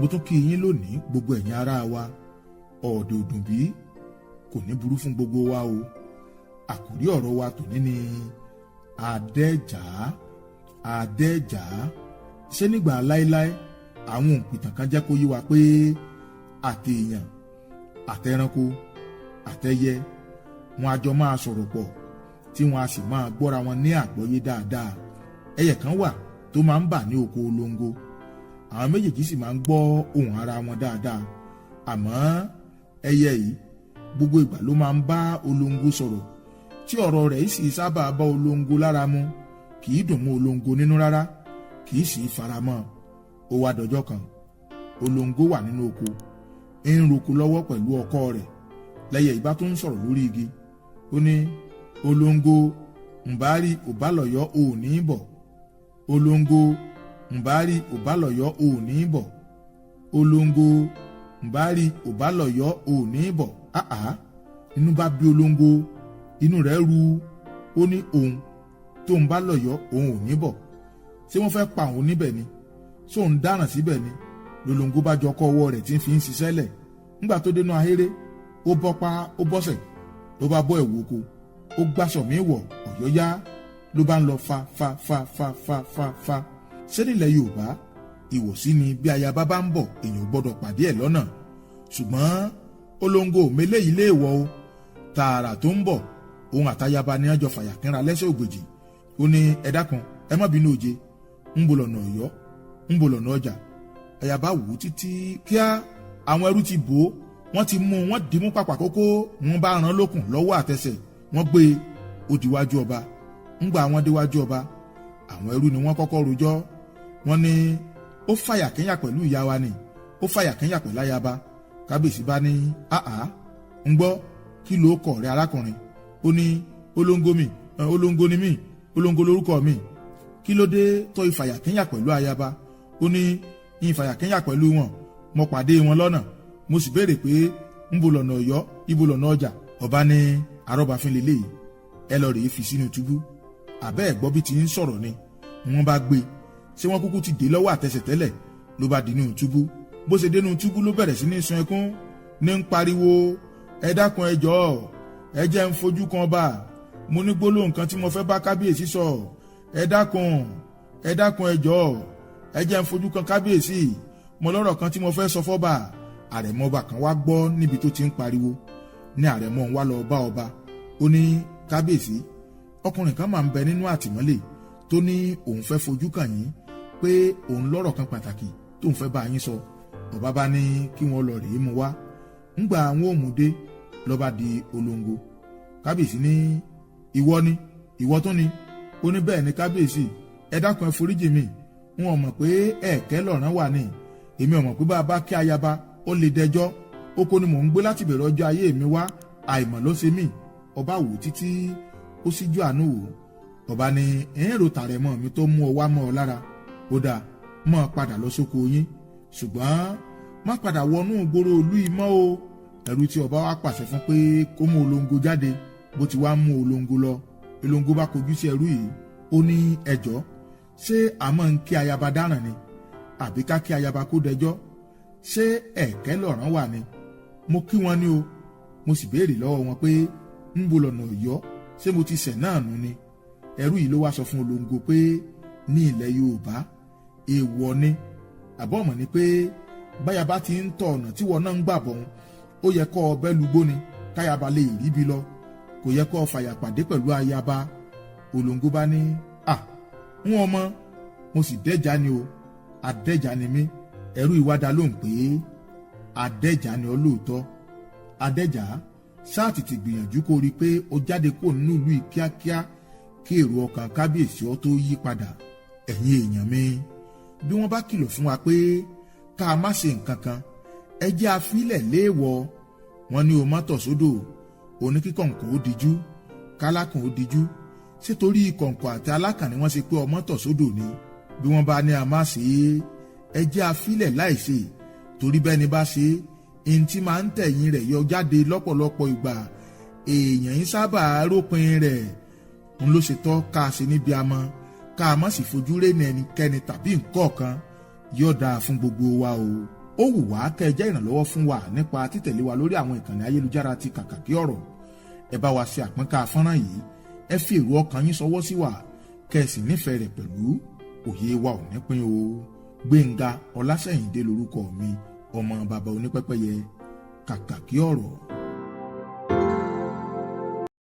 mo tún kí yín lónìí gbogbo ẹ̀yin ará wa. Ọ̀ọ̀dẹ̀ òdùn bí kò ní burú fún gbogbo wa o. Àkòrí ọ̀rọ̀ wa tòní ni àdẹ́jà. Ṣé nígbà láéláé àwọn òǹpìtàn kan jẹ́ kó yé wa pé àtèèyàn àtẹranko àtẹyẹ wọn a jọ máa sọ̀rọ̀ pọ̀ tí wọn a sì máa gbọ́ra wọn ní àgbọ́yé dáadáa. Ẹyẹ kan wà tó máa ń bà ní oko olóńgó. Àwọn méjèèjì sì máa ń gbọ́ ohùn ara wọn dáadáa. Àmọ́ ẹyẹ yìí gbogbo ìgbà ló máa ń bá olóńgó sọ̀rọ̀ tí ọ̀rọ̀ rẹ̀ sì sábà bá olóńgó lára mu. Kì í dùn mọ́ olóńgó nínú rárá, kì í sì faramọ́. Ó wá dọjọ́ kan, olóńgó wà nínú oko, ń roko lọ́wọ́ pẹ̀lú ọkọ rẹ̀. Lẹ́yẹ ìbá tó ń sọ̀rọ̀ lórí igi. Ó ní, olóńgó ǹbárí òbálọ̀yọ́ òní bọ̀. Olóńgó ǹbárí òbálọ̀yọ́ òní bọ̀. Olóńgó ǹbárí òbálọ̀yọ́ òní bọ̀. Àá inú bá bí olóńgó, inú rẹ̀ ru. Ó ní òun tó ń bá lọ̀yọ́ òun ò ní bọ̀. Ṣé wọ́n fẹ́ pa òun níbẹ̀ ni? Ṣé òun dáràn síbẹ̀ ni? Lolóńgó bá jọ kọ́ ọwọ́ rẹ̀ tí ń fi ń ṣiṣẹ́ lẹ̀. Nígbà tó dénú ahéré, ó bọ́ pa ó bọ́sẹ̀, ló bá bọ́ ẹ̀wù oko, ó gbàsọ̀ mí wọ̀ ọ̀yọ́ yá, ló bá ń lọ fa. Ṣé nílẹ̀ Yorùbá ìwọ̀sí ni bí ayaba bá ń bọ̀ èèyàn gbọ́dọ̀ pàdé ẹ̀ lọ́nà? Ṣùgbọ́n olóńgó mélé yìí lè wọ̀ o. Tààrà tó ń bọ̀, òun àtayaba ni wọ́n jọ fàyà kínra lẹ́sẹ̀ ògbèjì. Ó ní, ẹ dákun ẹ má bínú òje, ń bo lọ́nà Ọ̀yọ́, ń bo lọ́nà ọjà. Ayaba wò ó títí kíá àwọn ẹrú ti bò ó, wọ́n ti mú wọ́n dìímú pàpà kókó, wọ́n bá rán lókùn lọ́wọ́ àtẹsẹ̀, wọ́n gbé e ó diwájú ọba. Ńgbà wọ́n déwájú ọba, àwọn ẹrú ni wọ́n kọ́kọ́ rojọ́. Wọ́n ní ó fàyà kẹ́yà pẹ̀lú ìyá wa ni, ó fàyà kẹ́yà pẹ̀lú ayaba. Kábíyèsí bá ní, àá ń gbọ́ kí ló kọ̀ rẹ arákùnrin? Ó ní, olóńgó ni mí, olóńgó lórúkọ mi. Kí ló dé tó ìfàyà kẹ́yà pẹ̀lú ayaba? Ó ní, ìfàyà kẹ́yà pẹ̀lú wọn, mo pàdé wọn lọ́nà, mo sì béèrè pé ń bo lọ́nà Ọ̀yọ́, ibo lọ́nà ọjà. Ọba ní, arọ́bàfin lélẹ́yìí, ẹ lọ rèé fi sínú túbú. Àbẹ́ ẹ̀gbọ́ bí ti ń sọ̀rọ̀ ni. Wọ́n bá gbé, ṣé wọ́n kúkú ti dé lọ́wọ́ àtẹsẹ̀ tẹ́lẹ̀? Ló bá dínú túbú. Bó ṣe dénú túbú ló bẹ̀rẹ̀ sí ní sun ẹkún, ní ń pariwo, ẹ dákun ẹ jọ̀ọ́, ẹ jẹ́ ń fojú kan bá. Mo ní gbólóhùn kan tí mo fẹ́ bá kábíyèsí sọ. Ẹ dákun ẹ jọ̀ọ́, ẹ jẹ́ ń fojú kan kábíyèsí. Mo lọ́rọ̀ kan tí mo fẹ́ sọ fọ́ba. Àrẹ̀mọ ọba kan wá gbọ́ níbi tó ti ń pariwo. Ní àrẹ̀mọ wá lọ bá ọba. Ó ní, kábíyèsí, ọkùnrin kan máa ń bẹ nínú àtìmọ́lé tó ní òun fẹ́ fojú kàn yín, pé òun lọ́rọ̀ kan pàtàkì tóun fẹ́ bá yín sọ. Ọba bá ní kí wọ́n lọ rèé mú wá. Ńgbà àwọn òmùdé lọ́ba di olóńgó. Kábíyèsí ní, ìwọ tó ni? Ó ní, bẹ́ẹ̀ ni kábíyèsí, ẹ dákun ẹ foríjì mi. Wọn ò mọ̀ pé ẹ̀ẹ̀kẹ́ lọ̀rán wà ní. Èmi ò mọ̀ pé bá a bá kí ayaba ó lè dẹjọ́. Oko ni mò ń gbé láti bẹ̀rẹ̀ ọjọ́ ayé mi wá, àìmọ̀ ló ṣe mí. Ọba wò títí ó síjú àánú wò. Ọba ní, èrò tàrẹ̀mọ mi tó mú ọ wá mọ́ ọ lára. Ó dáa, mọ́ ọ padà lọ sóko yín, ṣùgbọ́n má padà wọnú ìgboro ìlú yìí mọ́ o. Ẹrú tí ọba wá pàṣẹ fún pé kó mú olóńgó jáde. Bó ti wá mú olóńgó lọ, olóńgó bá kojú sí ẹrú yìí. Ó ní, ẹjọ́ ṣé a máa ń kí ayaba dáràn ni, àbí ká kí ayaba kó dẹjọ́? Ṣé ẹ̀ẹ̀kẹ́ lọ̀rán wà ni? Mo kí wọn ni o. Mo sì béèrè lọ́wọ́ wọn pé ń bo lọ́nà Ọ̀yọ́, ṣé mo ti ṣẹ̀ náà nù ni? Ẹrú yìí ló wá sọ fún olóńgó pé ní ilẹ̀ Yorùbá èèwọ̀ ni. Àbọ̀mọ̀ ni pé báyaba ti ń tọ̀ ọ̀nà tí wọn náà ń gbà bọ̀ wọn, ó yẹ kó ọbẹ̀ lugbó ni káyaba lè rí bí lọ. Kò yẹ kó fàyà pàdé pẹ̀lú ayaba. Olóńgó bá ní, wọn mọ, mo sì dẹ́jà ni o, adẹ́jà ni mí. Ẹrú ìwádà ló ń pè é, adẹ́jà ni ọ lóòótọ́. Adẹ́jà ṣáà tètè gbìyànjú kó rí i pé ó jáde kó nínú ìlú yìí kíákíá kí èrò ọkàn kábíyèsí ọ tó yí padà. Ẹ̀yin èèyàn mi, bí wọ́n bá kìlọ̀ fún wa pé ká má ṣe nǹkan kan, ẹ jẹ́ àfilẹ̀ léèwọ̀. Wọ́n ní o má tọ̀ sódò, oní kíkọ̀ǹkọ̀ ó dijú, kálákùn ó dijú. Ṣé torí kọ̀ǹkọ̀ àti alákàn ni wọ́n ṣe pé ọmọ tọ̀ sódò ni? Bí wọ́n bá ní a má ṣe é, ẹ jẹ́ àfilẹ̀ láìṣe. Torí bẹ́ẹ̀ ni bá ṣe é, ẹni tí máa ń tẹ̀yìn rẹ̀ yọ jáde lọ́pọ̀lọpọ̀ ìgbà. Èèyàn ń sábà rópin rẹ̀. N ló ṣe tọ́ ká ṣe níbi amọ̀, ká má sì fojú rénì ẹnikẹ́ni tàbí nǹkan kan. Yóò dáa fún gbogbo wa o. ó wù wá kẹ́ ẹ jẹ́ ìrànlọ́wọ́ fún wa nípa títẹ̀lé wa lórí àwọn ìkànnì ayélujára ti Kàkàkí Ọ̀rọ̀. ẹ bá wa ṣe àpínká fọ́nrán yìí, ẹ fi èrò ọkàn yín ṣọwọ́ sí wa, kẹ́ ẹ sì nífẹ̀ẹ́ rẹ̀ pẹ̀lú. òye wa ò ní pín o. Gbénga Ọlásẹ̀yìndé lorúkọ mi, ọmọ bàbá onípẹ́pẹ́yẹ. Kàkàkí Ọ̀rọ̀.